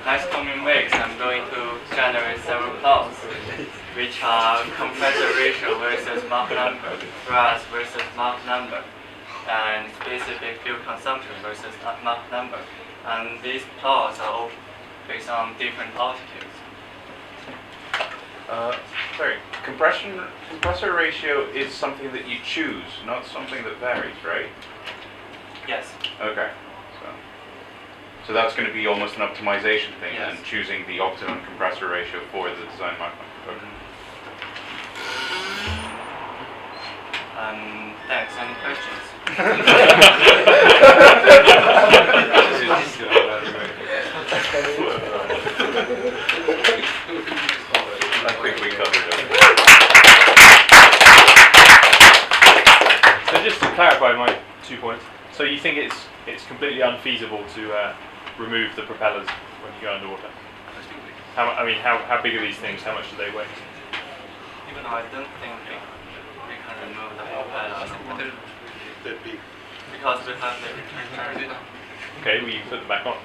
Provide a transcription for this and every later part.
next coming weeks, I'm going to generate several plots, which are compressor ratio versus Mach number, thrust versus Mach number, and specific fuel consumption versus Mach number. And these plots are all based on different altitudes. Sorry, compressor ratio is something that you choose, not something that varies, right? Yes. Okay. So that's going to be almost an optimization thing, yes. And choosing the optimum compressor ratio for the design Mach number. Okay. Thanks. Any questions? I think we covered it. So just to clarify my 2 points. So you think it's completely unfeasible to remove the propellers when you go underwater? How big are these things? How much do they weigh? Even though I don't think we can remove the propellers underwater. Because we have the return journey. Okay, well you can put them back on.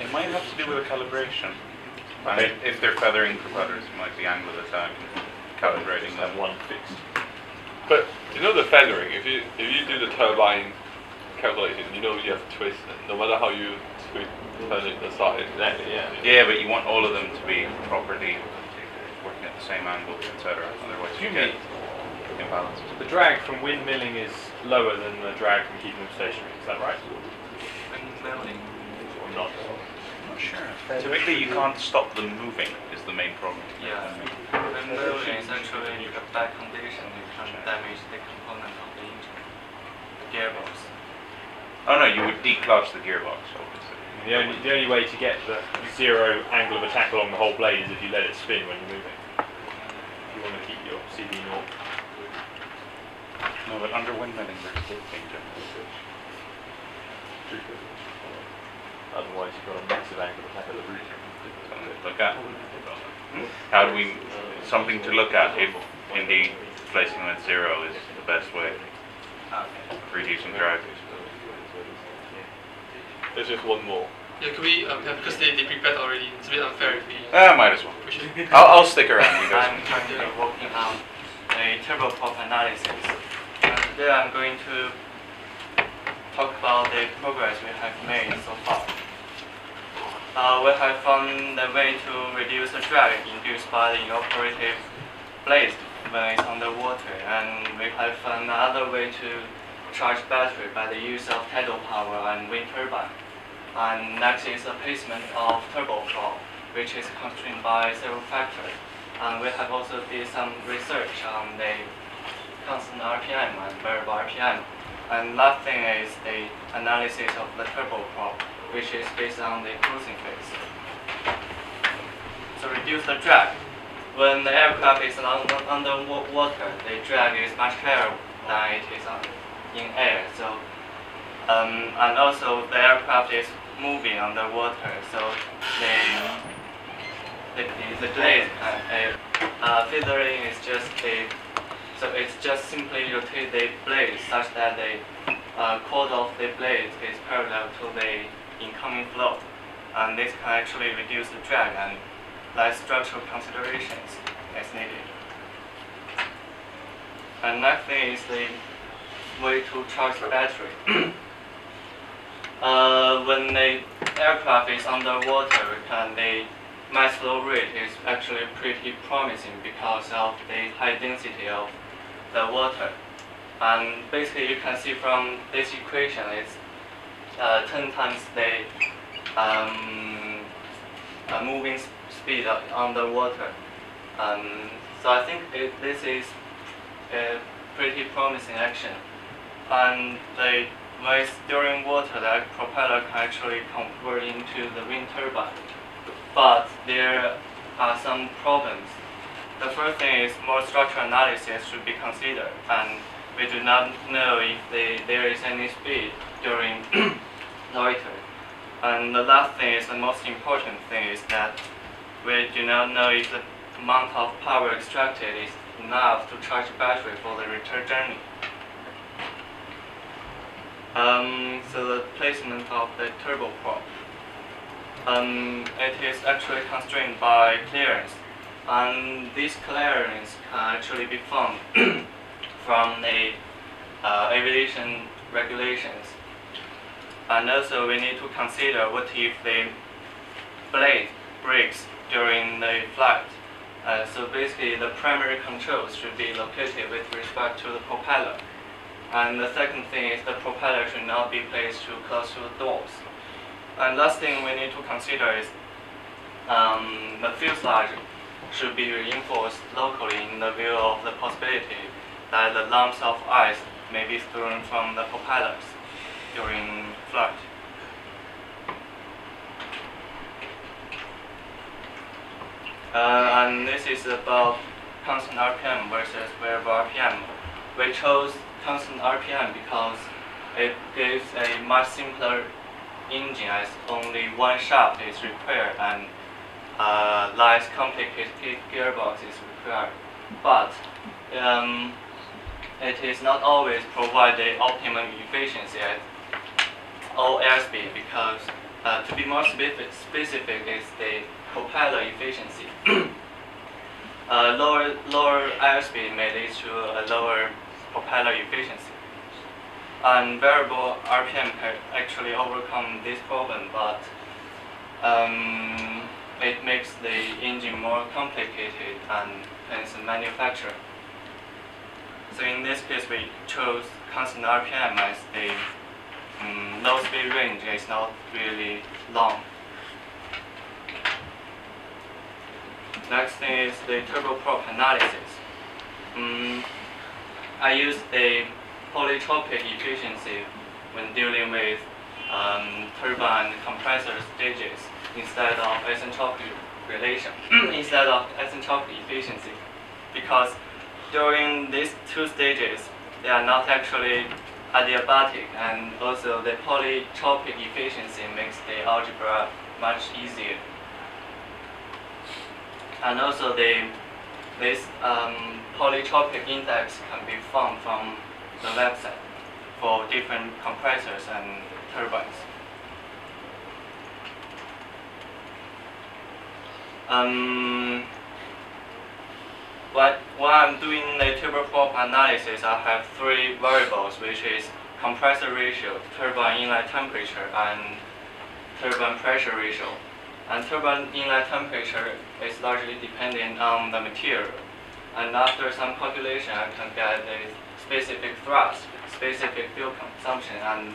It might have to do with the calibration. Okay. If they're feathering propellers, it might be angle of attack and calibrating Have them. one fixed. But you know the feathering, if you do the turbine calculation, you know you have to twist it, no matter how you turn it aside. Exactly, yeah. Yeah, but you want all of them to be properly working at the same angle, etc. Otherwise you get imbalances. The drag from windmilling is lower than the drag from keeping them stationary, is that right? Windmilling. Or not? I'm not sure. Typically you can't stop them moving is the main problem. Yeah. Windmilling is actually a bad condition. You can damage the component of the engine. The gearbox. Oh no, you would declutch the gearbox, obviously. The only way to get the zero angle of attack along the whole blade is if you let it spin when you're moving. If you want to keep your CD naught. No, but under windmilling there's still danger. Otherwise you've got a massive angle of attack at the root. Something to look at. How do we, something to look at if indeed placing them at zero is the best way of reducing drag. There's just one more. Yeah, could we have, because they prepared already, it's a bit unfair if we Might as well. push it. I'll stick around, you guys. I'm currently working on a turboprop analysis. And today I'm going to talk about the progress we have made so far. We have found a way to reduce the drag induced by the inoperative blade when it's underwater, and we have found another way to charge battery by the use of tidal power and wind turbine. And next is the placement of turboprop, which is constrained by several factors. And we have also did some research on the constant RPM and variable RPM. And last thing is the analysis of the turboprop, which is based on the cruising phase. So reduce the drag. When the aircraft is underwater, the drag is much higher than it is in air. So, and also the aircraft is moving underwater, so the blade feathering is just so it's just simply rotate the blade such that the chord of the blade is parallel to the incoming flow, and this can actually reduce the drag and less structural considerations as needed. And next thing is the way to charge the battery. When the aircraft is underwater, the mass flow rate is actually pretty promising because of the high density of the water. And basically you can see from this equation it's 10 times the moving speed underwater. So I think this is a pretty promising action. And when it's during water, the propeller can actually convert into the wind turbine. But there are some problems. The first thing is more structural analysis should be considered, and we do not know if there is any speed during loiter. And the last thing is the most important thing is that we do not know if the amount of power extracted is enough to charge the battery for the return journey. So the placement of the turboprop. it is actually constrained by clearance, and this clearance can actually be found from the aviation regulations. And also we need to consider what if the blade breaks during the flight. So basically the primary controls should be located with respect to the propeller. And the second thing is the propeller should not be placed too close to the doors. And last thing we need to consider is the fuselage should be reinforced locally in the view of the possibility that the lumps of ice may be thrown from the propellers during flight. And this is about constant RPM versus variable RPM. We chose constant RPM because it gives a much simpler engine as only one shaft is required and less complicated gearbox is required. But it is not always provide the optimum efficiency at all airspeed because to be more specific is the propeller efficiency. Lower airspeed may lead to a lower propeller efficiency. And variable RPM can actually overcome this problem, but it makes the engine more complicated and hence manufactured. So in this case, we chose constant RPM as the low speed range is not really long. Next thing is the turboprop analysis. I use the polytropic efficiency when dealing with turbine and compressor stages instead of isentropic relation, instead of isentropic efficiency, because during these two stages they are not actually adiabatic, and also the polytropic efficiency makes the algebra much easier. And also this polytropic index can be found from the website for different compressors and turbines. When I'm doing the turboprop analysis, I have three variables, which is compressor ratio, turbine inlet temperature, and turbine pressure ratio. And turbine inlet temperature is largely dependent on the material. And after some calculation, I can get the specific thrust, specific fuel consumption, and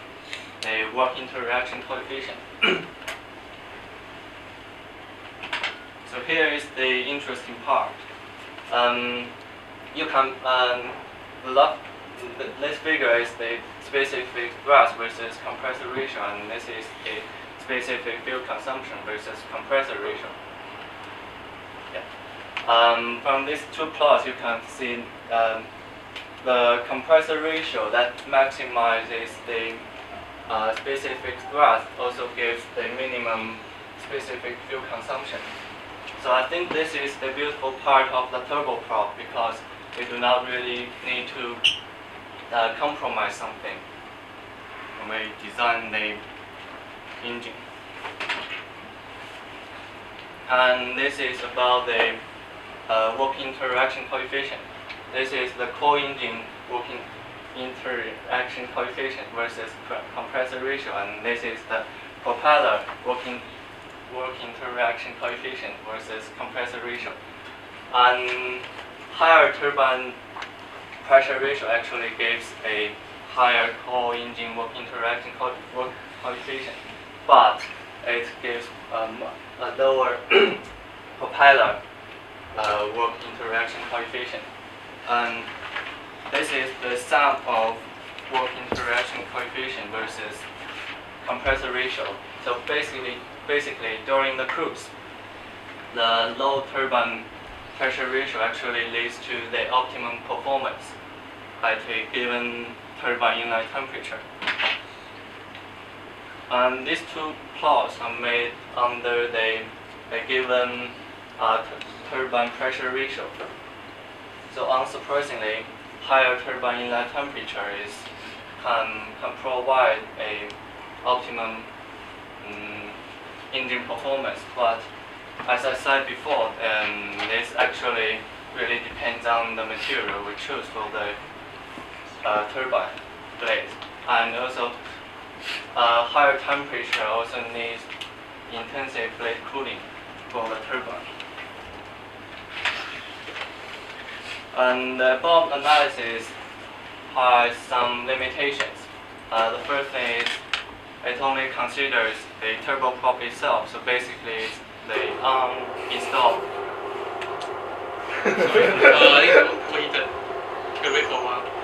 the work interaction coefficient. So here is the interesting part. You can this figure is the specific thrust versus compressor ratio, and this is the specific fuel consumption versus compressor ratio. Yeah. From these two plots, you can see the compressor ratio that maximizes the specific thrust also gives the minimum specific fuel consumption. So I think this is the beautiful part of the turboprop because we do not really need to compromise something when we design the engine. And this is about the work interaction coefficient. This is the core engine work interaction coefficient versus compressor ratio, and this is the propeller work interaction coefficient versus compressor ratio. And higher turbine pressure ratio actually gives a higher core engine work interaction coefficient, but it gives a lower propeller work interaction coefficient. And this is the sum of work interaction coefficient versus compressor ratio. So basically during the cruise, the low turbine pressure ratio actually leads to the optimum performance at a given turbine inlet temperature. And these two plots are made under a given turbine pressure ratio. So unsurprisingly, higher turbine inlet temperature can provide a optimum engine performance. But as I said before, this actually really depends on the material we choose for the turbine blade, and also higher temperature also needs intensive blade cooling for the turbine. And the Bob analysis has some limitations. The first thing is it only considers the turboprop itself, so basically it's the uninstalled. I think overheated. You can wait for a while.